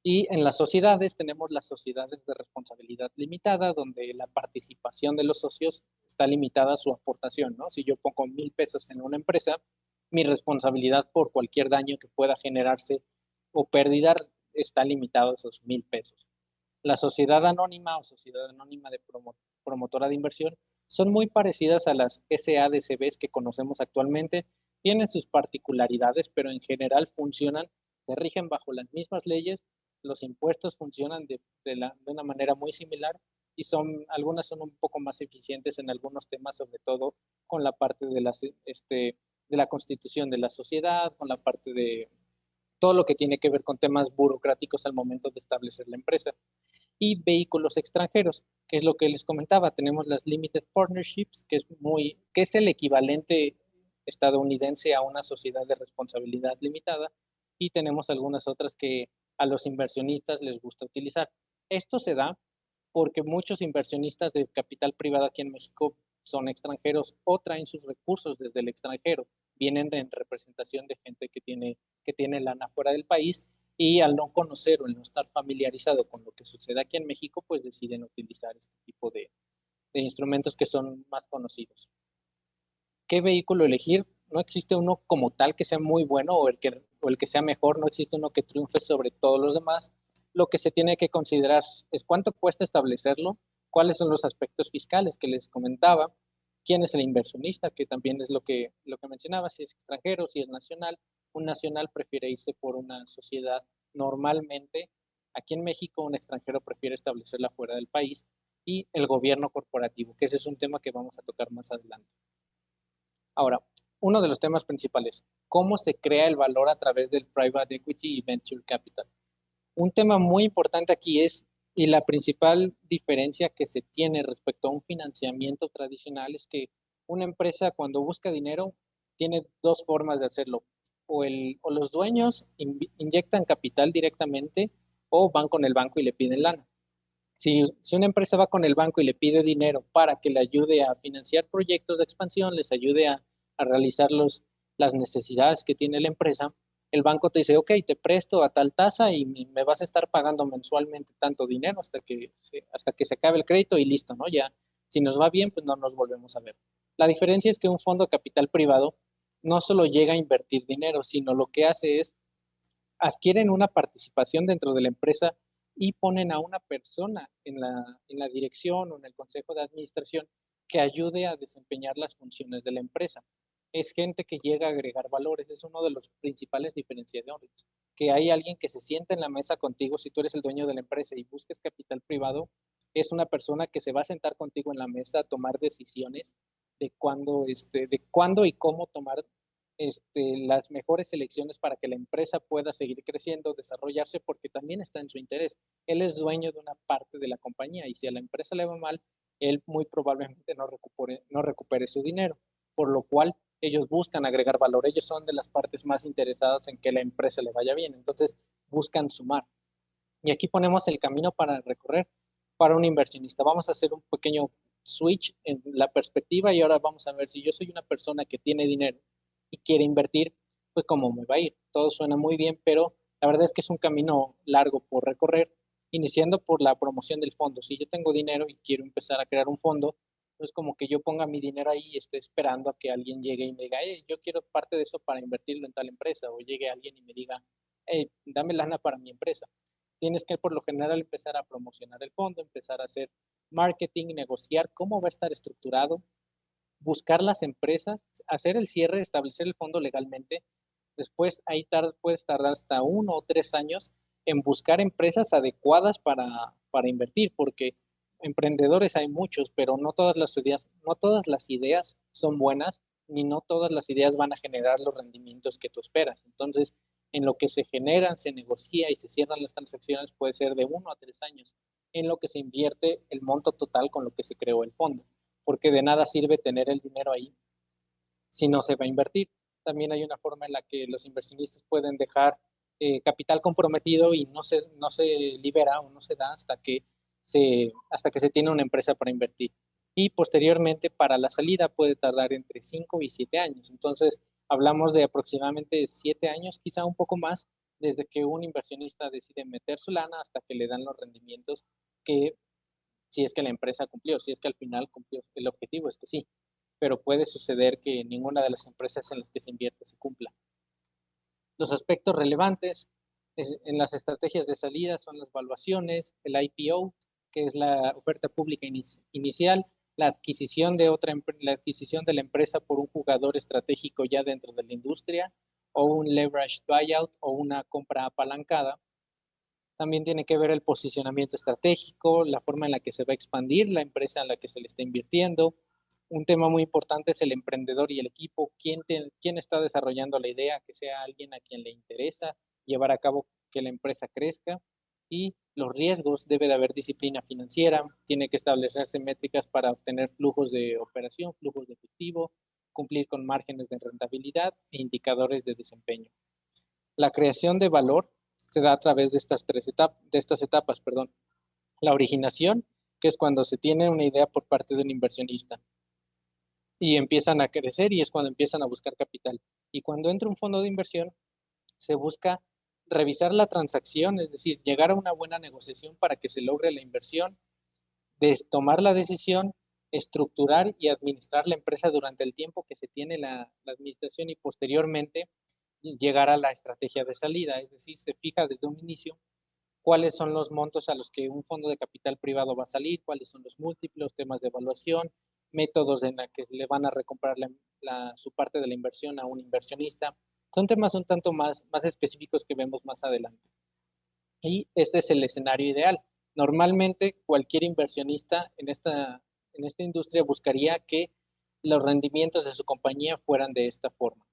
Y en las sociedades tenemos las sociedades de responsabilidad limitada, donde la participación de los socios está limitada a su aportación, ¿no? Si yo pongo 1,000 pesos en una empresa, mi responsabilidad por cualquier daño que pueda generarse o pérdida está limitado a esos 1,000 pesos. La sociedad anónima o sociedad anónima de promotora de inversión son muy parecidas a las SADCBs que conocemos actualmente, tienen sus particularidades, pero en general funcionan, se rigen bajo las mismas leyes, los impuestos funcionan de una manera muy similar y algunas son un poco más eficientes en algunos temas, sobre todo con la parte de la constitución de la sociedad, con la parte de todo lo que tiene que ver con temas burocráticos al momento de establecer la empresa. Y vehículos extranjeros, que es lo que les comentaba. Tenemos las Limited Partnerships, que es el equivalente estadounidense a una sociedad de responsabilidad limitada, y tenemos algunas otras que a los inversionistas les gusta utilizar. Esto se da porque muchos inversionistas de capital privado aquí en México son extranjeros o traen sus recursos desde el extranjero, vienen en representación de gente que tiene lana fuera del país, y al no conocer o al no estar familiarizado con lo que sucede aquí en México, pues deciden utilizar este tipo de instrumentos que son más conocidos. ¿Qué vehículo elegir? No existe uno como tal que sea muy bueno o el que sea mejor, no existe uno que triunfe sobre todos los demás. Lo que se tiene que considerar es cuánto cuesta establecerlo, cuáles son los aspectos fiscales que les comentaba, quién es el inversionista, que también es lo que mencionaba, si es extranjero, si es nacional. Un nacional prefiere irse por una sociedad normalmente. Aquí en México un extranjero prefiere establecerla fuera del país, y el gobierno corporativo, que ese es un tema que vamos a tocar más adelante. Ahora, uno de los temas principales, ¿cómo se crea el valor a través del private equity y venture capital? Un tema muy importante aquí y la principal diferencia que se tiene respecto a un financiamiento tradicional, es que una empresa cuando busca dinero tiene dos formas de hacerlo. O los dueños inyectan capital directamente, o van con el banco y le piden lana. Si una empresa va con el banco y le pide dinero para que le ayude a financiar proyectos de expansión, les ayude a realizar las necesidades que tiene la empresa, el banco te dice, ok, te presto a tal tasa y me vas a estar pagando mensualmente tanto dinero hasta que se acabe el crédito y listo, ¿no? Ya, si nos va bien, pues no nos volvemos a ver. La diferencia es que un fondo de capital privado no solo llega a invertir dinero, sino lo que hace es adquieren una participación dentro de la empresa y ponen a una persona en la dirección o en el consejo de administración que ayude a desempeñar las funciones de la empresa. Es gente que llega a agregar valores, es uno de los principales diferenciadores. Que hay alguien que se sienta en la mesa contigo, si tú eres el dueño de la empresa y busques capital privado, es una persona que se va a sentar contigo en la mesa a tomar decisiones de cuándo y cómo tomar las mejores elecciones para que la empresa pueda seguir creciendo, desarrollarse, porque también está en su interés. Él es dueño de una parte de la compañía, y si a la empresa le va mal, él muy probablemente no recupere su dinero, por lo cual ellos buscan agregar valor. Ellos son de las partes más interesadas en que la empresa le vaya bien, entonces buscan sumar. Y aquí ponemos el camino para recorrer para un inversionista. Vamos a hacer un pequeño switch en la perspectiva, y ahora vamos a ver, si yo soy una persona que tiene dinero y quiere invertir, pues cómo me va a ir. Todo suena muy bien, pero la verdad es que es un camino largo por recorrer, iniciando por la promoción del fondo. Si yo tengo dinero y quiero empezar a crear un fondo, no es como que yo ponga mi dinero ahí y esté esperando a que alguien llegue y me diga, yo quiero parte de eso para invertirlo en tal empresa, o llegue alguien y me diga, dame lana para mi empresa. Tienes que por lo general empezar a promocionar el fondo, empezar a hacer marketing, negociar cómo va a estar estructurado, buscar las empresas, hacer el cierre, establecer el fondo legalmente. Después ahí puedes tardar hasta 1 o 3 años en buscar empresas adecuadas para invertir, porque emprendedores hay muchos, pero no todas las ideas son buenas, ni no todas las ideas van a generar los rendimientos que tú esperas. Entonces, en lo que se generan, se negocia y se cierran las transacciones, puede ser de 1 a 3 años, en lo que se invierte el monto total con lo que se creó el fondo, porque de nada sirve tener el dinero ahí si no se va a invertir. También hay una forma en la que los inversionistas pueden dejar capital comprometido y no se libera o no se da hasta que se tiene una empresa para invertir. Y posteriormente, para la salida puede tardar entre 5 y 7 años. Entonces, hablamos de aproximadamente 7 años, quizá un poco más, desde que un inversionista decide meter su lana hasta que le dan los rendimientos que, si es que la empresa cumplió, si es que al final cumplió el objetivo, es que sí, pero puede suceder que ninguna de las empresas en las que se invierte se cumpla. Los aspectos relevantes en las estrategias de salida son las valuaciones, el IPO, que es la oferta pública inicial, la adquisición la adquisición de la empresa por un jugador estratégico ya dentro de la industria, o un leveraged buyout o una compra apalancada. También tiene que ver el posicionamiento estratégico, la forma en la que se va a expandir la empresa en la que se le está invirtiendo. Un tema muy importante es el emprendedor y el equipo, quién está desarrollando la idea, que sea alguien a quien le interesa llevar a cabo que la empresa crezca. Y los riesgos, debe de haber disciplina financiera, tiene que establecerse métricas para obtener flujos de operación, flujos de efectivo, cumplir con márgenes de rentabilidad e indicadores de desempeño. La creación de valor se da a través de estas etapas, perdón. La originación, que es cuando se tiene una idea por parte de un inversionista y empiezan a crecer y es cuando empiezan a buscar capital. Y cuando entra un fondo de inversión, se busca revisar la transacción, es decir, llegar a una buena negociación para que se logre la inversión, tomar la decisión, estructurar y administrar la empresa durante el tiempo que se tiene la administración y posteriormente llegar a la estrategia de salida, es decir, se fija desde un inicio cuáles son los montos a los que un fondo de capital privado va a salir, cuáles son los múltiplos, temas de evaluación, métodos en la que le van a recomprar su parte de la inversión a un inversionista. Son temas un tanto más específicos que vemos más adelante. Y este es el escenario ideal. Normalmente cualquier inversionista en esta industria buscaría que los rendimientos de su compañía fueran de esta forma.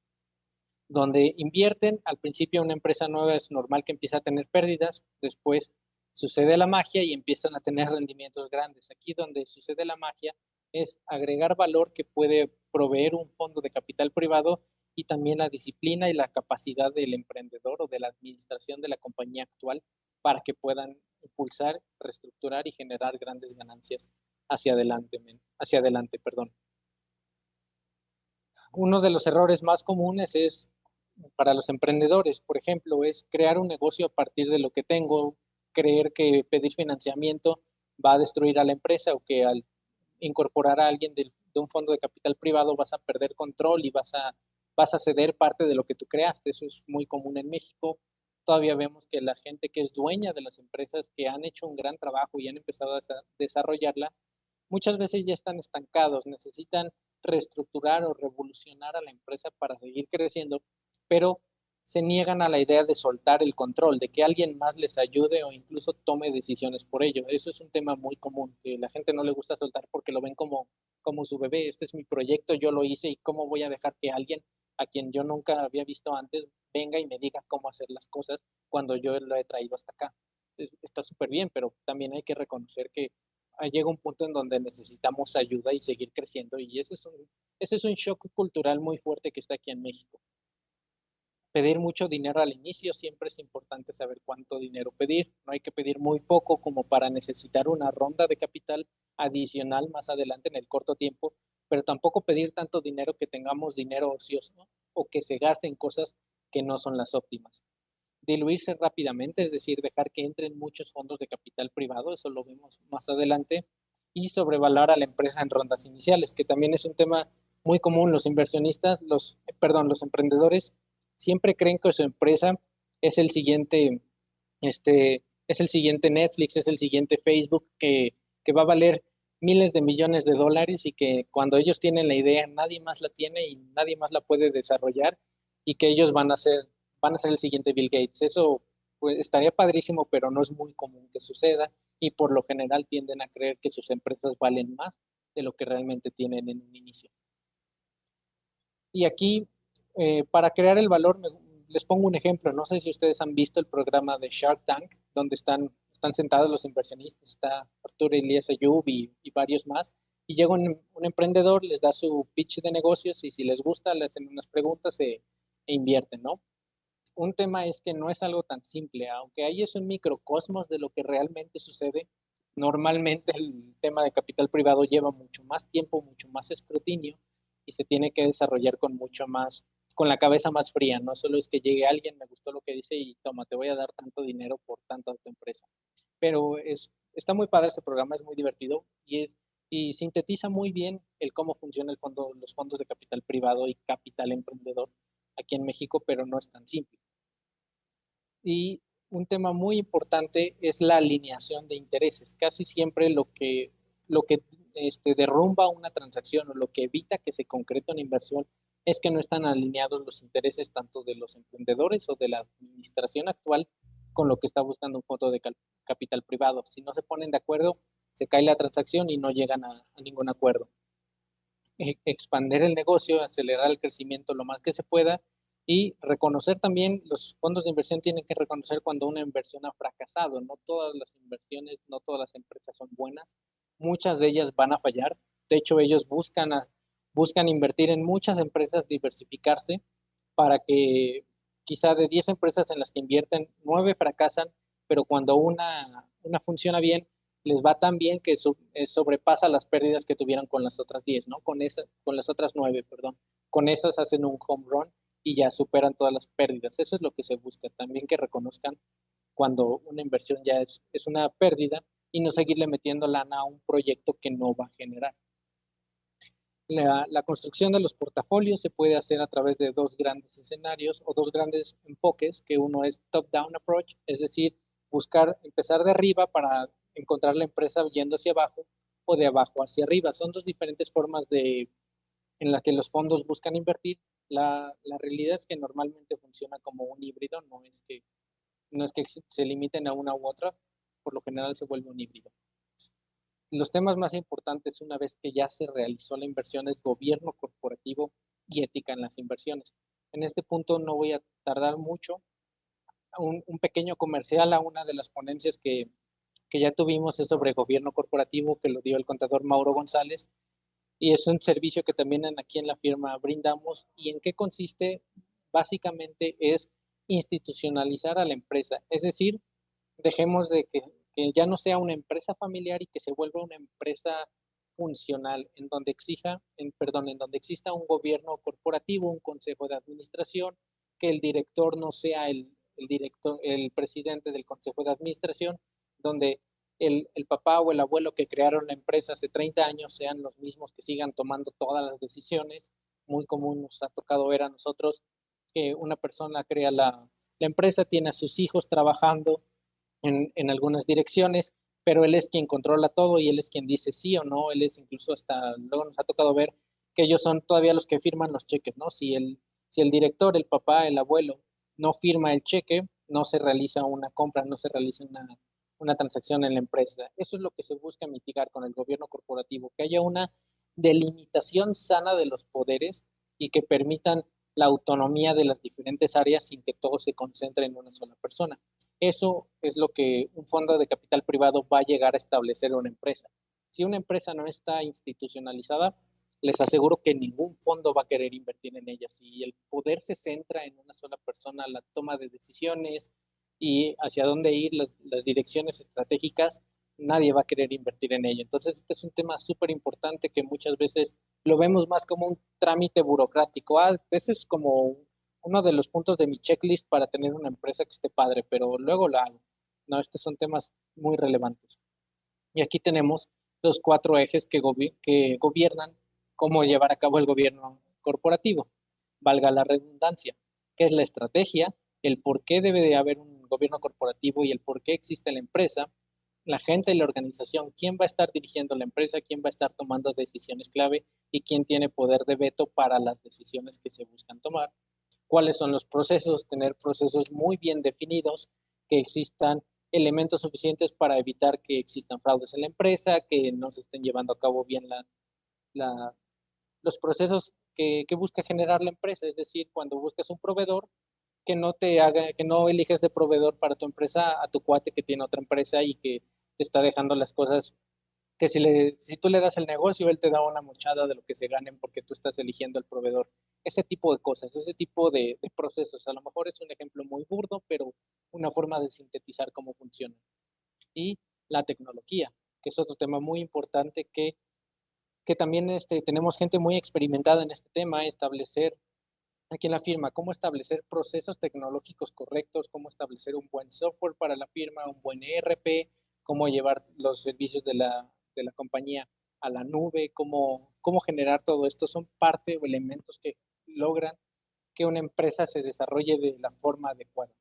Donde invierten, al principio una empresa nueva es normal que empiece a tener pérdidas, después sucede la magia y empiezan a tener rendimientos grandes. Aquí donde sucede la magia es agregar valor que puede proveer un fondo de capital privado y también la disciplina y la capacidad del emprendedor o de la administración de la compañía actual para que puedan impulsar, reestructurar y generar grandes ganancias hacia adelante, perdón. Uno de los errores más comunes es para los emprendedores, por ejemplo, es crear un negocio a partir de lo que tengo, creer que pedir financiamiento va a destruir a la empresa o que al incorporar a alguien de un fondo de capital privado vas a perder control y vas a ceder parte de lo que tú creaste. Eso es muy común en México. Todavía vemos que la gente que es dueña de las empresas que han hecho un gran trabajo y han empezado a desarrollarla, muchas veces ya están estancados, necesitan reestructurar o revolucionar a la empresa para seguir creciendo, pero se niegan a la idea de soltar el control, de que alguien más les ayude o incluso tome decisiones por ello. Eso es un tema muy común, que la gente no le gusta soltar porque lo ven como su bebé. Este es mi proyecto, yo lo hice y cómo voy a dejar que alguien a quien yo nunca había visto antes venga y me diga cómo hacer las cosas cuando yo lo he traído hasta acá. Está súper bien, pero también hay que reconocer que llega un punto en donde necesitamos ayuda y seguir creciendo y ese es un shock cultural muy fuerte que está aquí en México. Pedir mucho dinero al inicio, siempre es importante saber cuánto dinero pedir. No hay que pedir muy poco como para necesitar una ronda de capital adicional más adelante en el corto tiempo, pero tampoco pedir tanto dinero que tengamos dinero ocioso, ¿no? O que se gaste en cosas que no son las óptimas. Diluirse rápidamente, es decir, dejar que entren muchos fondos de capital privado, eso lo vemos más adelante, y sobrevalorar a la empresa en rondas iniciales, que también es un tema muy común. Los inversionistas, los emprendedores siempre creen que su empresa es el siguiente, es el siguiente Netflix, es el siguiente Facebook que va a valer miles de millones de dólares y que cuando ellos tienen la idea nadie más la tiene y nadie más la puede desarrollar y que ellos van a ser el siguiente Bill Gates. Eso pues, estaría padrísimo, pero no es muy común que suceda y por lo general tienden a creer que sus empresas valen más de lo que realmente tienen en un inicio. Y aquí, para crear el valor, les pongo un ejemplo. No sé si ustedes han visto el programa de Shark Tank, donde están sentados los inversionistas, está Arturo Elías Ayub y varios más. Y llega un emprendedor, les da su pitch de negocios y si les gusta, le hacen unas preguntas e invierten, ¿no? Un tema es que no es algo tan simple, aunque ahí es un microcosmos de lo que realmente sucede. Normalmente el tema de capital privado lleva mucho más tiempo, mucho más escrutinio y se tiene que desarrollar con mucho más con la cabeza más fría, no solo es que llegue alguien, me gustó lo que dice y toma, te voy a dar tanto dinero por tanto a tu empresa. Pero está muy padre este programa, es muy divertido y sintetiza muy bien el cómo funciona los fondos de capital privado y capital emprendedor aquí en México, pero no es tan simple. Y un tema muy importante es la alineación de intereses. Casi siempre lo que derrumba una transacción o lo que evita que se concrete una inversión es que no están alineados los intereses tanto de los emprendedores o de la administración actual con lo que está buscando un fondo de capital privado. Si no se ponen de acuerdo, se cae la transacción y no llegan a ningún acuerdo. Expandir el negocio, acelerar el crecimiento lo más que se pueda y reconocer también, los fondos de inversión tienen que reconocer cuando una inversión ha fracasado. No todas las inversiones, no todas las empresas son buenas, muchas de ellas van a fallar. De hecho, ellos buscan invertir en muchas empresas, diversificarse para que quizá de 10 empresas en las que invierten, 9 fracasan, pero cuando una funciona bien, les va tan bien que sobrepasa las pérdidas que tuvieron con las otras 10, ¿no? Con las otras 9, perdón. Con esas hacen un home run y ya superan todas las pérdidas. Eso es lo que se busca. También que reconozcan cuando una inversión ya es una pérdida y no seguirle metiendo lana a un proyecto que no va a generar. La construcción de los portafolios se puede hacer a través de dos grandes escenarios o dos grandes enfoques, que uno es top-down approach, es decir, empezar de arriba para encontrar la empresa yendo hacia abajo o de abajo hacia arriba. Son dos diferentes formas en las que los fondos buscan invertir. La realidad es que normalmente funciona como un híbrido, no es que se limiten a una u otra, por lo general se vuelve un híbrido. Los temas más importantes una vez que ya se realizó la inversión es gobierno corporativo y ética en las inversiones. En este punto no voy a tardar mucho. Un pequeño comercial a una de las ponencias que ya tuvimos es sobre gobierno corporativo, que lo dio el contador Mauro González, y es un servicio que también aquí en la firma brindamos. ¿Y en qué consiste? Básicamente es institucionalizar a la empresa, es decir, dejemos de que ya no sea una empresa familiar y que se vuelva una empresa funcional, en donde exista un gobierno corporativo, un consejo de administración, que el director no sea el presidente del consejo de administración, donde el papá o el abuelo que crearon la empresa hace 30 años sean los mismos que sigan tomando todas las decisiones. Muy común nos ha tocado ver a nosotros que una persona crea la empresa, tiene a sus hijos trabajando en algunas direcciones, pero él es quien controla todo y él es quien dice sí o no. Él es incluso, hasta luego nos ha tocado ver que ellos son todavía los que firman los cheques, ¿no? Si el director, el papá, el abuelo no firma el cheque, no se realiza una compra, no se realiza una transacción en la empresa. Eso es lo que se busca mitigar con el gobierno corporativo, que haya una delimitación sana de los poderes y que permitan la autonomía de las diferentes áreas sin que todo se concentre en una sola persona. Eso es lo que un fondo de capital privado va a llegar a establecer en una empresa. Si una empresa no está institucionalizada, les aseguro que ningún fondo va a querer invertir en ella. Si el poder se centra en una sola persona, la toma de decisiones y hacia dónde ir, las direcciones estratégicas, nadie va a querer invertir en ella. Entonces, este es un tema súper importante que muchas veces lo vemos más como un trámite burocrático. Ese es como uno de los puntos de mi checklist para tener una empresa que esté padre, pero luego la hago. No, estos son temas muy relevantes. Y aquí tenemos los 4 ejes que gobiernan cómo llevar a cabo el gobierno corporativo. Valga la redundancia, que es la estrategia, el por qué debe de haber un gobierno corporativo y el por qué existe la empresa, la gente y la organización, quién va a estar dirigiendo la empresa, quién va a estar tomando decisiones clave y quién tiene poder de veto para las decisiones que se buscan tomar, cuáles son los procesos, tener procesos muy bien definidos, que existan elementos suficientes para evitar que existan fraudes en la empresa, que no se estén llevando a cabo bien la, los procesos que busca generar la empresa. Es decir, cuando buscas un proveedor, que no eliges de proveedor para tu empresa a tu cuate que tiene otra empresa y que te está dejando las cosas, que si tú le das el negocio, él te da una mochada de lo que se ganen porque tú estás eligiendo el proveedor. Ese tipo de cosas, ese tipo de procesos. A lo mejor es un ejemplo muy burdo, pero una forma de sintetizar cómo funciona. Y la tecnología, que es otro tema muy importante que también tenemos gente muy experimentada en este tema, establecer aquí en la firma, cómo establecer procesos tecnológicos correctos, cómo establecer un buen software para la firma, un buen ERP, cómo llevar los servicios de la compañía a la nube, cómo generar todo esto. Son parte o elementos que logran que una empresa se desarrolle de la forma adecuada.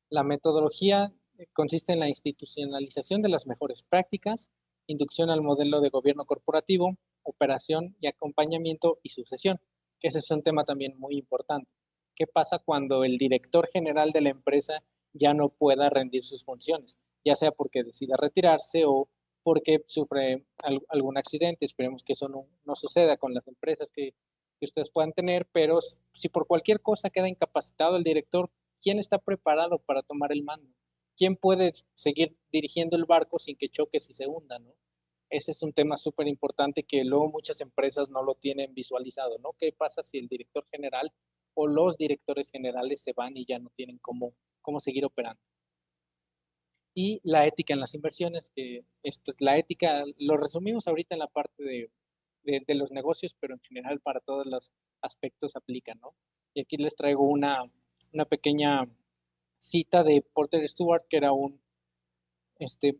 La metodología consiste en la institucionalización de las mejores prácticas, inducción al modelo de gobierno corporativo, operación y acompañamiento y sucesión, que ese es un tema también muy importante. ¿Qué pasa cuando el director general de la empresa ya no pueda rendir sus funciones? Ya sea porque decida retirarse o porque sufre algún accidente. Esperemos que eso no suceda con las empresas que ustedes puedan tener, pero si por cualquier cosa queda incapacitado el director, ¿quién está preparado para tomar el mando? ¿Quién puede seguir dirigiendo el barco sin que choque y se hunda, ¿no? Ese es un tema súper importante que luego muchas empresas no lo tienen visualizado, ¿no? ¿Qué pasa si el director general o los directores generales se van y ya no tienen cómo seguir operando? Y la ética en las inversiones, que la ética lo resumimos ahorita en la parte de los negocios, pero en general para todos los aspectos aplica, ¿no? Y aquí les traigo una pequeña cita de Porter Stewart, que era este,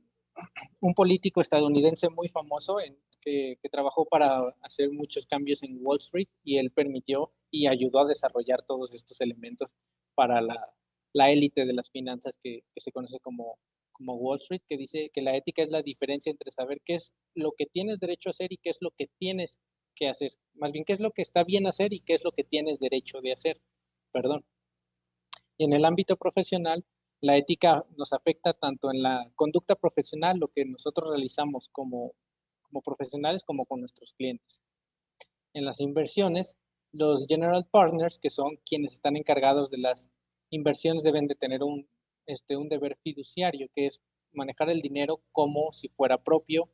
un político estadounidense muy famoso que trabajó para hacer muchos cambios en Wall Street y él permitió y ayudó a desarrollar todos estos elementos para la élite de las finanzas que se conoce como Wall Street, que dice que la ética es la diferencia entre saber qué es lo que tienes derecho a hacer y qué es lo que tienes que hacer. Más bien, qué es lo que está bien hacer y qué es lo que tienes derecho de hacer. Perdón. Y en el ámbito profesional, la ética nos afecta tanto en la conducta profesional, lo que nosotros realizamos como profesionales, como con nuestros clientes. En las inversiones, los general partners, que son quienes están encargados de las inversiones, deben de tener un deber fiduciario, que es manejar el dinero como si fuera propio,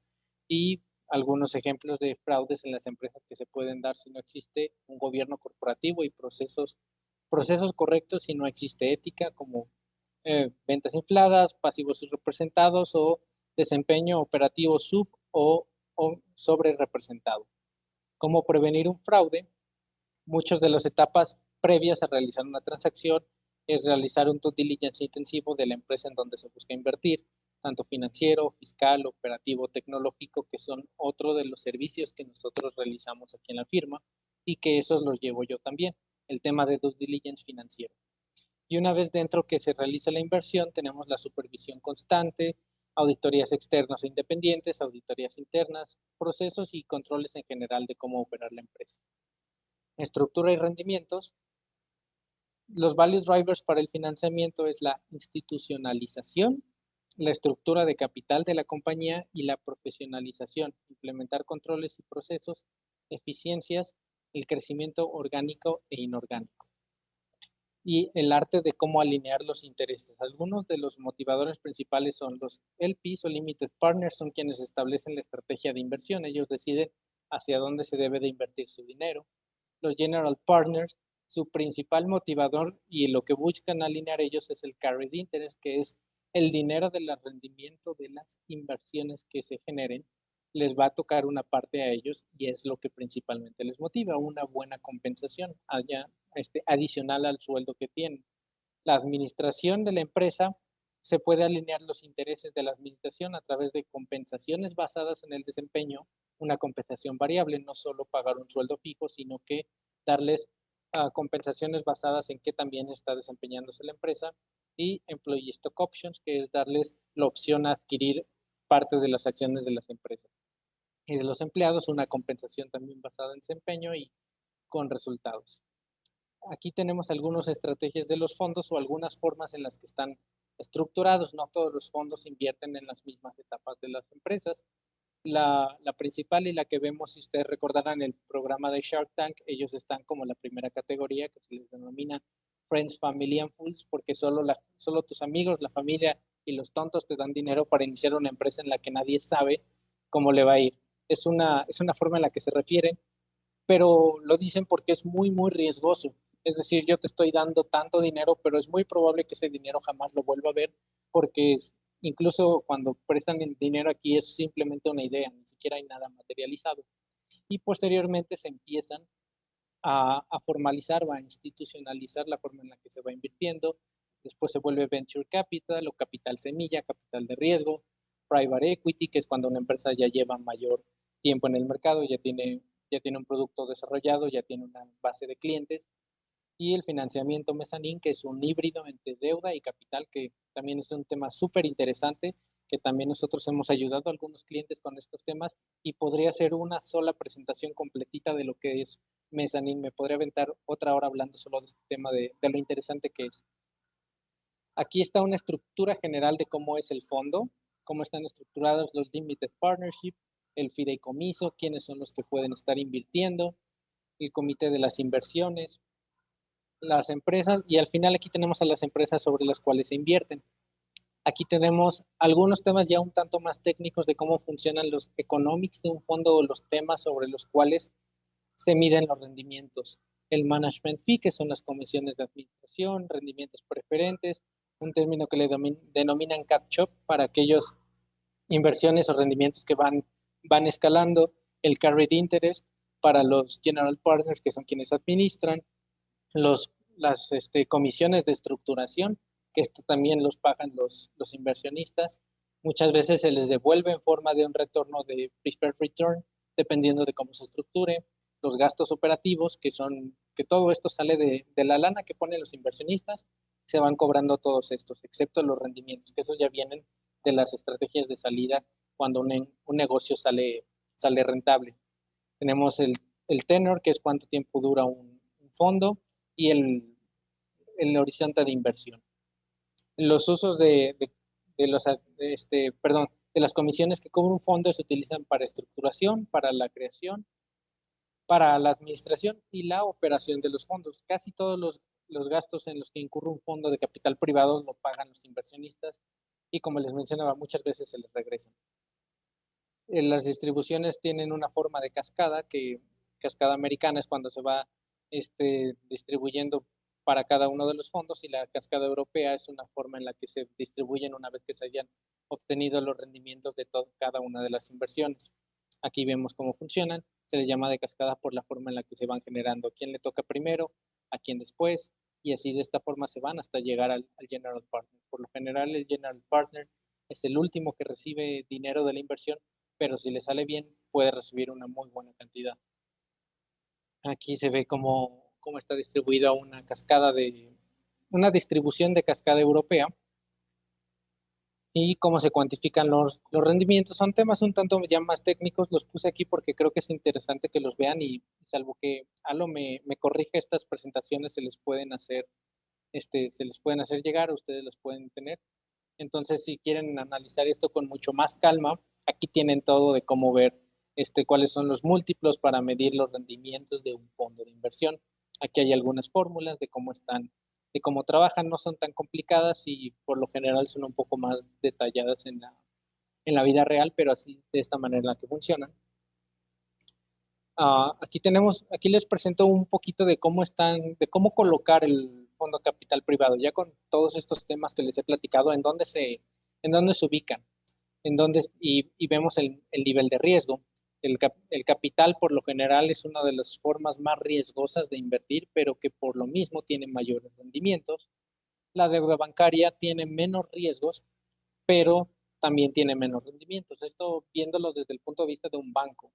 y algunos ejemplos de fraudes en las empresas que se pueden dar si no existe un gobierno corporativo y procesos correctos si no existe ética, como ventas infladas, pasivos subrepresentados o desempeño operativo o sobre representado. ¿Cómo prevenir un fraude? Muchas de las etapas previas a realizar una transacción es realizar un due diligence intensivo de la empresa en donde se busca invertir, tanto financiero, fiscal, operativo, tecnológico, que son otro de los servicios que nosotros realizamos aquí en la firma y que esos los llevo yo también, el tema de due diligence financiero. Y una vez dentro que se realiza la inversión, tenemos la supervisión constante, auditorías externas e independientes, auditorías internas, procesos y controles en general de cómo operar la empresa. Estructura y rendimientos. Los value drivers para el financiamiento es la institucionalización, la estructura de capital de la compañía y la profesionalización, implementar controles y procesos, eficiencias, el crecimiento orgánico e inorgánico y el arte de cómo alinear los intereses. Algunos de los motivadores principales son los LPs o Limited Partners, son quienes establecen la estrategia de inversión. Ellos deciden hacia dónde se debe de invertir su dinero. Los General Partners, su principal motivador y lo que buscan alinear ellos es el carried interest, que es el dinero del rendimiento de las inversiones que se generen. Les va a tocar una parte a ellos y es lo que principalmente les motiva, una buena compensación allá, adicional al sueldo que tienen. La administración de la empresa se puede alinear los intereses de la administración a través de compensaciones basadas en el desempeño, una compensación variable, no solo pagar un sueldo fijo, sino que darles compensaciones basadas en qué también está desempeñándose la empresa, y employee stock options, que es darles la opción a adquirir parte de las acciones de las empresas. Y de los empleados, una compensación también basada en desempeño y con resultados. Aquí tenemos algunas estrategias de los fondos o algunas formas en las que están estructurados. No todos los fondos invierten en las mismas etapas de las empresas. La principal y la que vemos, si ustedes recordarán el programa de Shark Tank, ellos están como la primera categoría que se les denomina Friends, Family and Fools, porque solo tus amigos, la familia y los tontos te dan dinero para iniciar una empresa en la que nadie sabe cómo le va a ir. Es una forma en la que se refieren, pero lo dicen porque es muy, muy riesgoso. Es decir, yo te estoy dando tanto dinero, pero es muy probable que ese dinero jamás lo vuelva a ver, porque incluso cuando prestan el dinero aquí es simplemente una idea, ni siquiera hay nada materializado. Y posteriormente se empiezan a formalizar, va a institucionalizar la forma en la que se va invirtiendo. Después se vuelve venture capital o capital semilla, capital de riesgo, private equity, que es cuando una empresa ya lleva mayor tiempo en el mercado, ya tiene un producto desarrollado, ya tiene una base de clientes. Y el financiamiento mezanín, que es un híbrido entre deuda y capital, que también es un tema súper interesante, que también nosotros hemos ayudado a algunos clientes con estos temas y podría ser una sola presentación completita de lo que es mezanín. Me podría aventar otra hora hablando solo de este tema de lo interesante que es. Aquí está una estructura general de cómo es el fondo, cómo están estructurados los limited partnership, el fideicomiso, quiénes son los que pueden estar invirtiendo, el comité de las inversiones, las empresas y al final aquí tenemos a las empresas sobre las cuales se invierten. Aquí tenemos algunos temas ya un tanto más técnicos de cómo funcionan los economics de un fondo o los temas sobre los cuales se miden los rendimientos. El management fee, que son las comisiones de administración, rendimientos preferentes, un término que le denominan catch-up para aquellos inversiones o rendimientos que van escalando, el carried interest para los general partners, que son quienes administran, las comisiones de estructuración, que esto también los pagan los inversionistas. Muchas veces se les devuelve en forma de un retorno de preferred return, dependiendo de cómo se estructure. Los gastos operativos, que todo esto sale de la lana que ponen los inversionistas, se van cobrando todos estos, excepto los rendimientos, que esos ya vienen de las estrategias de salida cuando un negocio sale rentable. Tenemos el tenor, que es cuánto tiempo dura un fondo, y el horizonte de inversión. Los usos de las comisiones que cobra un fondo se utilizan para estructuración, para la creación, para la administración y la operación de los fondos. Casi todos los gastos en los que incurre un fondo de capital privado lo pagan los inversionistas y como les mencionaba, muchas veces se les regresan. Las distribuciones tienen una forma de cascada, que cascada americana es cuando se va distribuyendo para cada uno de los fondos y la cascada europea es una forma en la que se distribuyen una vez que se hayan obtenido los rendimientos de cada una de las inversiones. Aquí vemos cómo funcionan. Se les llama de cascada por la forma en la que se van generando. ¿A quién le toca primero? ¿A quién después? Y así de esta forma se van hasta llegar al General Partner. Por lo general, el General Partner es el último que recibe dinero de la inversión, pero si le sale bien, puede recibir una muy buena cantidad. Aquí se ve cómo está distribuida una distribución de cascada europea y cómo se cuantifican los rendimientos. Son temas un tanto ya más técnicos, los puse aquí porque creo que es interesante que los vean y salvo que Alo me corrija estas presentaciones, se les pueden hacer llegar, ustedes los pueden tener. Entonces, si quieren analizar esto con mucho más calma, aquí tienen todo de cómo ver cuáles son los múltiplos para medir los rendimientos de un fondo de inversión. Aquí hay algunas fórmulas de cómo trabajan, no son tan complicadas y por lo general son un poco más detalladas en la vida real, pero así de esta manera en la que funcionan. Aquí les presento un poquito de de cómo colocar el fondo capital privado, ya con todos estos temas que les he platicado, en dónde se ubican, y vemos el nivel de riesgo. El capital por lo general es una de las formas más riesgosas de invertir, pero que por lo mismo tiene mayores rendimientos. La deuda bancaria tiene menos riesgos, pero también tiene menos rendimientos. Esto viéndolo desde el punto de vista de un banco.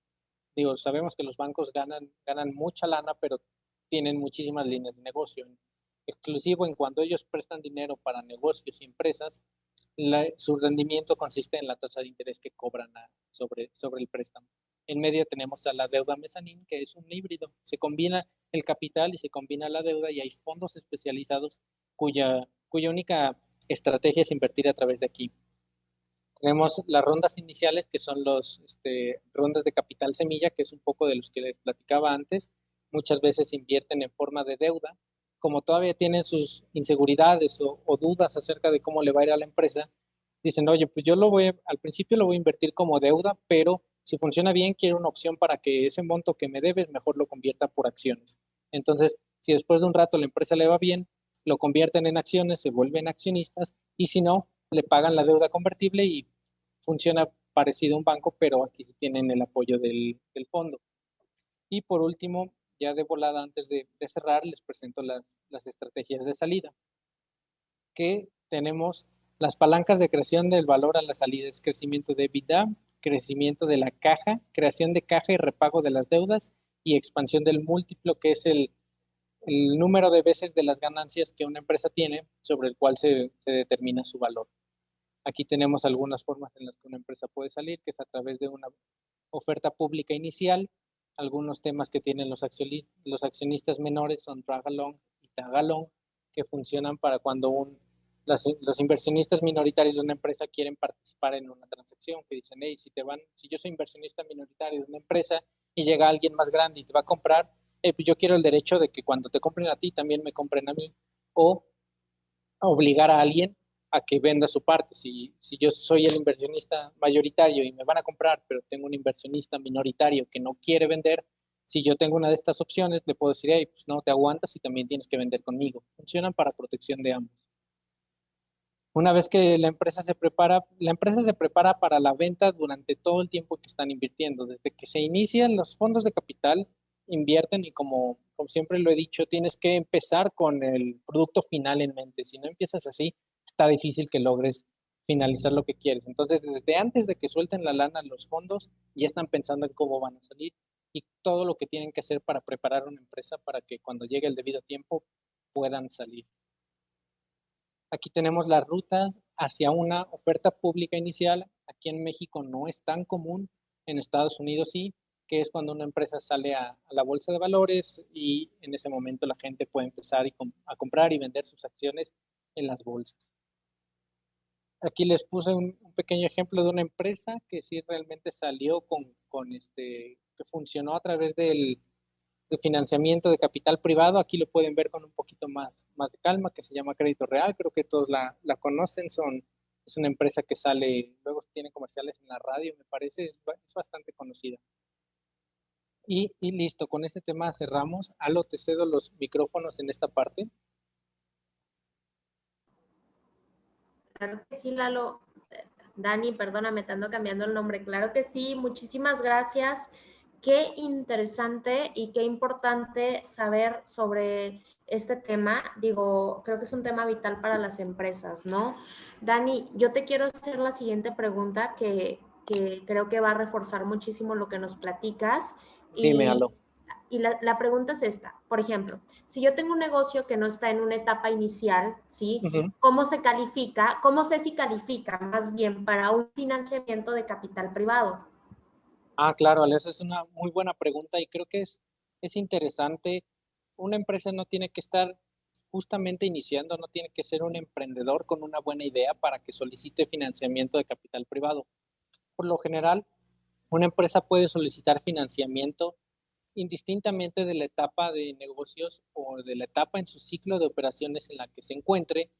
Digo, sabemos que los bancos ganan mucha lana, pero tienen muchísimas líneas de negocio. Exclusivo en cuando ellos prestan dinero para negocios y empresas, su rendimiento consiste en la tasa de interés que cobran sobre el préstamo. En medio tenemos a la deuda mezanín, que es un híbrido. Se combina el capital y se combina la deuda y hay fondos especializados cuya única estrategia es invertir a través de aquí. Tenemos las rondas iniciales, que son rondas de capital semilla, que es un poco de los que les platicaba antes. Muchas veces invierten en forma de deuda. Como todavía tienen sus inseguridades o dudas acerca de cómo le va a ir a la empresa, dicen, oye, pues al principio lo voy a invertir como deuda, pero si funciona bien, quiero una opción para que ese monto que me debes, mejor lo convierta por acciones. Entonces, si después de un rato la empresa le va bien, lo convierten en acciones, se vuelven accionistas, y si no, le pagan la deuda convertible y funciona parecido a un banco, pero aquí sí tienen el apoyo del fondo. Y por último, ya de volada, antes de cerrar, les presento las estrategias de salida, que tenemos las palancas de creación del valor a la salida, es crecimiento de EBITDA, crecimiento de la caja, creación de caja y repago de las deudas y expansión del múltiplo, que es el número de veces de las ganancias que una empresa tiene sobre el cual se determina su valor. Aquí tenemos algunas formas en las que una empresa puede salir, que es a través de una oferta pública inicial. Algunos temas que tienen los accionistas menores son drag along y tag along, que funcionan para cuando los inversionistas minoritarios de una empresa quieren participar en una transacción, que dicen, hey, si yo soy inversionista minoritario de una empresa y llega alguien más grande y te va a comprar, pues yo quiero el derecho de que cuando te compren a ti, también me compren a mí, o a obligar a alguien a que venda su parte. Si yo soy el inversionista mayoritario y me van a comprar, pero tengo un inversionista minoritario que no quiere vender, si yo tengo una de estas opciones, le puedo decir, hey, pues no te aguantas y también tienes que vender conmigo. Funcionan para protección de ambos. Una vez que la empresa se prepara para la venta durante todo el tiempo que están invirtiendo. Desde que se inician los fondos de capital, invierten y como siempre lo he dicho, tienes que empezar con el producto final en mente. Si no empiezas así, está difícil que logres finalizar lo que quieres. Entonces, desde antes de que suelten la lana los fondos, ya están pensando en cómo van a salir y todo lo que tienen que hacer para preparar una empresa para que cuando llegue el debido tiempo puedan salir. Aquí tenemos la ruta hacia una oferta pública inicial. Aquí en México no es tan común, en Estados Unidos sí, que es cuando una empresa sale a la bolsa de valores y en ese momento la gente puede empezar a comprar y vender sus acciones en las bolsas. Aquí les puse un pequeño ejemplo de una empresa que sí realmente salió que funcionó a través de financiamiento de capital privado. Aquí lo pueden ver con un poquito más de calma, que se llama Crédito Real. Creo que todos la conocen. Es una empresa que sale, luego tiene comerciales en la radio, me parece, es bastante conocida. Y listo, con este tema cerramos. Alo, te cedo los micrófonos en esta parte. Claro que sí, Lalo. Dani, perdóname, te ando cambiando el nombre. Claro que sí, muchísimas gracias. Qué interesante y qué importante saber sobre este tema. Digo, creo que es un tema vital para las empresas, ¿no? Dani, yo te quiero hacer la siguiente pregunta que creo que va a reforzar muchísimo lo que nos platicas. Dime, Alo. Y la pregunta es esta, por ejemplo, si yo tengo un negocio que no está en una etapa inicial, ¿sí? Uh-huh. ¿Cómo se califica? ¿Cómo sé si califica más bien para un financiamiento de capital privado? Claro, Ale, esa es una muy buena pregunta y creo que es interesante. Una empresa no tiene que estar justamente iniciando, no tiene que ser un emprendedor con una buena idea para que solicite financiamiento de capital privado. Por lo general, una empresa puede solicitar financiamiento indistintamente de la etapa de negocios o de la etapa en su ciclo de operaciones en la que se encuentre.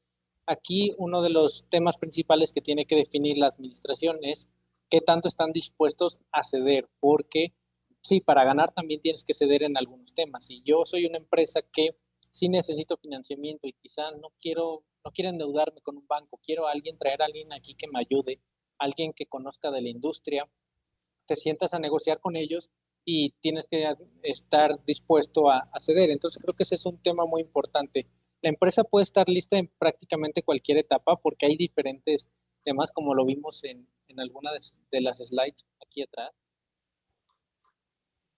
Aquí uno de los temas principales que tiene que definir la administración es qué tanto están dispuestos a ceder, porque sí, para ganar también tienes que ceder en algunos temas. Si yo soy una empresa que sí necesito financiamiento y quizá no quiero endeudarme con un banco, quiero traer a alguien aquí que me ayude, alguien que conozca de la industria, te sientas a negociar con ellos y tienes que estar dispuesto a ceder. Entonces creo que ese es un tema muy importante. La empresa puede estar lista en prácticamente cualquier etapa porque hay diferentes temas, como lo vimos en alguna de las slides aquí atrás.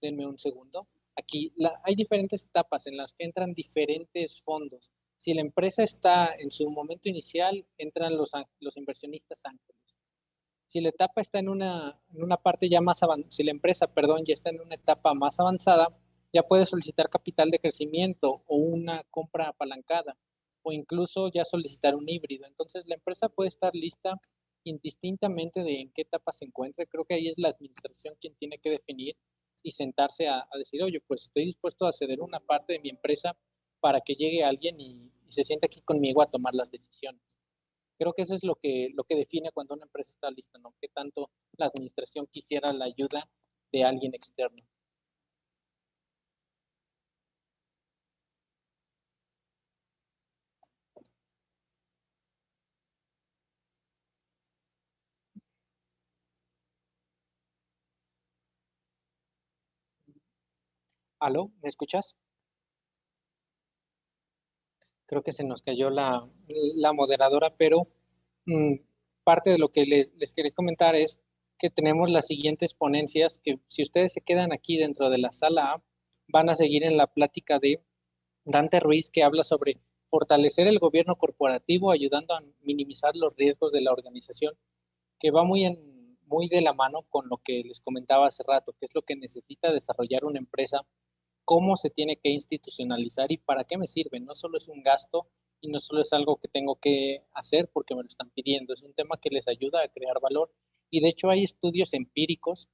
Denme un segundo. Aquí hay diferentes etapas en las que entran diferentes fondos. Si la empresa está en su momento inicial, entran los inversionistas ángeles. Si la etapa está en una parte ya más avanzada, si la empresa, perdón, ya está en una etapa más avanzada, ya puede solicitar capital de crecimiento o una compra apalancada o incluso ya solicitar un híbrido. Entonces, la empresa puede estar lista indistintamente de en qué etapa se encuentre. Creo que ahí es la administración quien tiene que definir y sentarse a decir, oye, pues estoy dispuesto a ceder una parte de mi empresa para que llegue alguien y se siente aquí conmigo a tomar las decisiones. Creo que eso es lo que define cuando una empresa está lista, ¿no? Qué tanto la administración quisiera la ayuda de alguien externo. ¿Aló? ¿Me escuchas? Creo que se nos cayó la moderadora, pero mm, parte de lo que les quería comentar es que tenemos las siguientes ponencias que si ustedes se quedan aquí dentro de la sala A, van a seguir en la plática de Dante Ruiz que habla sobre fortalecer el gobierno corporativo ayudando a minimizar los riesgos de la organización, que va muy de la mano con lo que les comentaba hace rato, que es lo que necesita desarrollar una empresa, cómo se tiene que institucionalizar y para qué me sirve. No solo es un gasto y no solo es algo que tengo que hacer porque me lo están pidiendo, es un tema que les ayuda a crear valor. Y de hecho hay estudios empíricos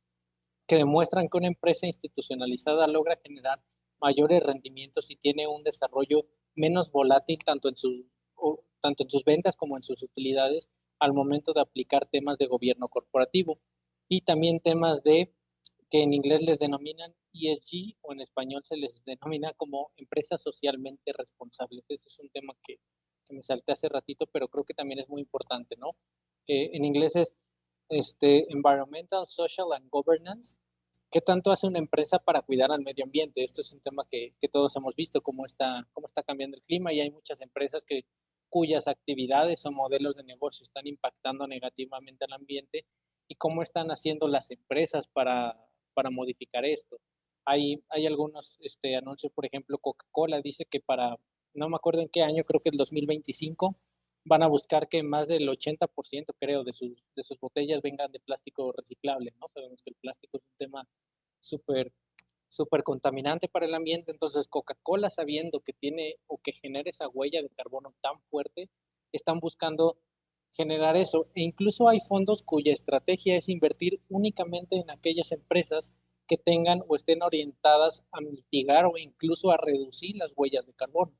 que demuestran que una empresa institucionalizada logra generar mayores rendimientos y tiene un desarrollo menos volátil tanto en sus ventas como en sus utilidades al momento de aplicar temas de gobierno corporativo y también temas de que en inglés les denominan ESG o en español se les denomina como empresas socialmente responsables. Ese es un tema que me salté hace ratito, pero creo que también es muy importante, ¿no? En inglés es Environmental, Social and Governance. ¿Qué tanto hace una empresa para cuidar al medio ambiente? Esto es un tema que todos hemos visto, cómo está cambiando el clima y hay muchas empresas cuyas actividades o modelos de negocio están impactando negativamente al ambiente y cómo están haciendo las empresas para modificar esto. Hay algunos anuncios, por ejemplo, Coca-Cola dice que no me acuerdo en qué año, creo que el 2025, van a buscar que más del 80%, creo, de sus botellas vengan de plástico reciclable, ¿no? Sabemos que el plástico es un tema súper súper contaminante para el ambiente, entonces Coca-Cola sabiendo que tiene o que genera esa huella de carbono tan fuerte, están buscando generar eso e incluso hay fondos cuya estrategia es invertir únicamente en aquellas empresas que tengan o estén orientadas a mitigar o incluso a reducir las huellas de carbono.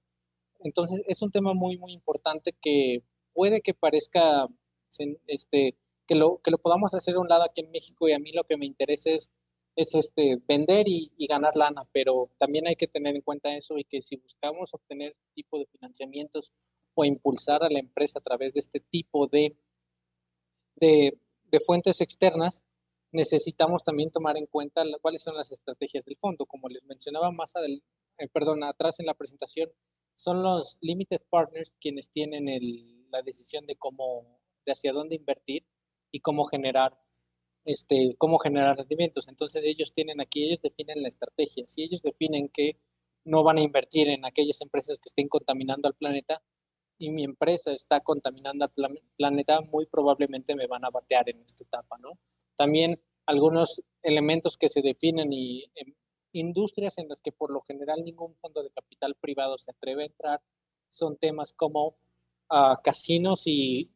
Entonces es un tema muy importante que puede que parezca que lo podamos hacer a un lado aquí en México y a mí lo que me interesa es vender y ganar lana, pero también hay que tener en cuenta eso y que si buscamos obtener este tipo de financiamientos o impulsar a la empresa a través de este tipo de fuentes externas, necesitamos también tomar en cuenta cuáles son las estrategias del fondo. Como les mencionaba atrás en la presentación, son los limited partners quienes tienen la decisión de hacia dónde invertir y cómo generar rendimientos. Entonces ellos definen la estrategia. Si ellos definen que no van a invertir en aquellas empresas que estén contaminando al planeta y mi empresa está contaminando al planeta, muy probablemente me van a batear en esta etapa, ¿no? También algunos elementos que se definen y industrias en las que por lo general ningún fondo de capital privado se atreve a entrar son temas como casinos y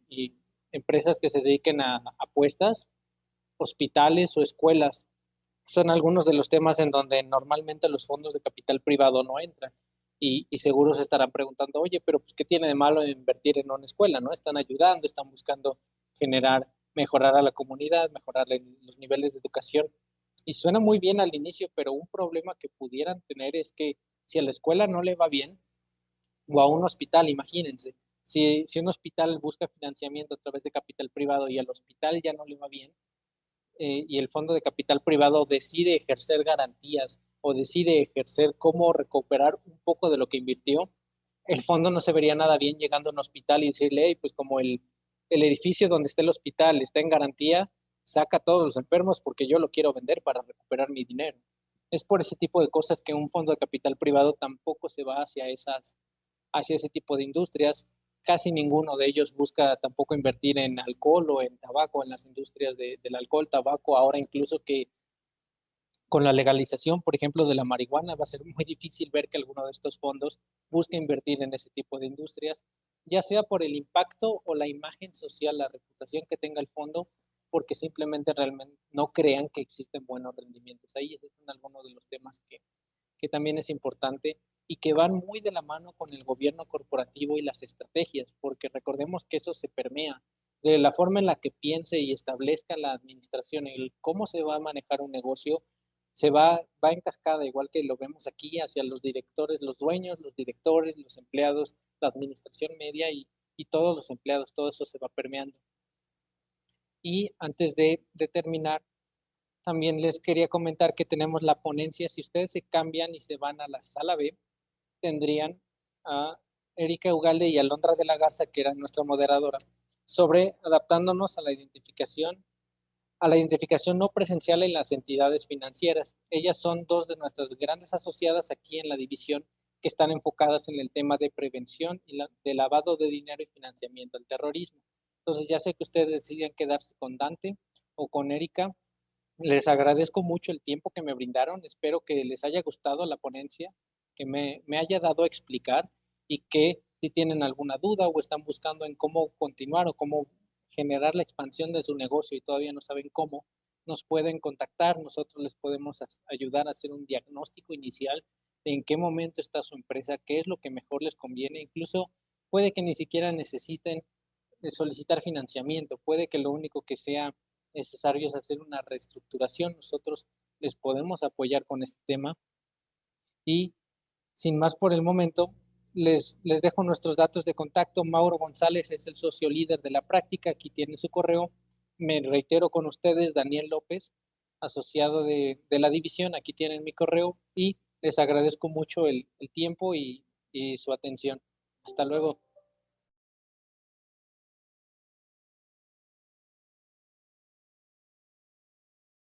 empresas que se dediquen a apuestas, hospitales o escuelas. Son algunos de los temas en donde normalmente los fondos de capital privado no entran. Y seguro se estarán preguntando, oye, pero pues, ¿qué tiene de malo invertir en una escuela? ¿No? Están ayudando, están buscando mejorar a la comunidad, mejorar los niveles de educación. Y suena muy bien al inicio, pero un problema que pudieran tener es que si a la escuela no le va bien, o a un hospital, imagínense, si un hospital busca financiamiento a través de capital privado y al hospital ya no le va bien, y el fondo de capital privado decide ejercer garantías o decide ejercer cómo recuperar un poco de lo que invirtió, el fondo no se vería nada bien llegando a un hospital y decirle, hey, pues como el edificio donde está el hospital está en garantía, saca a todos los enfermos porque yo lo quiero vender para recuperar mi dinero. Es por ese tipo de cosas que un fondo de capital privado tampoco se va hacia ese tipo de industrias. Casi ninguno de ellos busca tampoco invertir en alcohol o en tabaco, en las industrias del alcohol, tabaco. Ahora incluso que con la legalización, por ejemplo, de la marihuana, va a ser muy difícil ver que alguno de estos fondos busque invertir en ese tipo de industrias, ya sea por el impacto o la imagen social, la reputación que tenga el fondo, porque simplemente realmente no crean que existen buenos rendimientos ahí. Esos son algunos de los temas que también es importante y que van muy de la mano con el gobierno corporativo y las estrategias, porque recordemos que eso se permea de la forma en la que piense y establezca la administración, el cómo se va a manejar un negocio, va en cascada, igual que lo vemos aquí, hacia los directores, los dueños, los directores, los empleados, la administración media y todos los empleados, todo eso se va permeando. Y antes de terminar, También les quería comentar que tenemos la ponencia. Si ustedes se cambian y se van a la sala B, tendrían a Erika Ugalde y Alondra de la Garza, que era nuestra moderadora, sobre adaptándonos a la identificación no presencial en las entidades financieras. Ellas son dos de nuestras grandes asociadas aquí en la división que están enfocadas en el tema de prevención y de lavado de dinero y financiamiento al terrorismo. Entonces, ya sé que ustedes deciden quedarse con Dante o con Erika. Les agradezco mucho el tiempo que me brindaron. Espero que les haya gustado la ponencia, que me haya dado a explicar y que si tienen alguna duda o están buscando en cómo continuar o cómo generar la expansión de su negocio y todavía no saben cómo, nos pueden contactar. Nosotros les podemos ayudar a hacer un diagnóstico inicial de en qué momento está su empresa, qué es lo que mejor les conviene. Incluso puede que ni siquiera necesiten solicitar financiamiento, puede que lo único que sea necesario es hacer una reestructuración. Nosotros les podemos apoyar con este tema y sin más por el momento, les dejo nuestros datos de contacto. Mauro González es el socio líder de la práctica, aquí tiene su correo. Me reitero con ustedes, Daniel López, asociado de la división, aquí tienen mi correo y les agradezco mucho el tiempo y su atención. Hasta luego.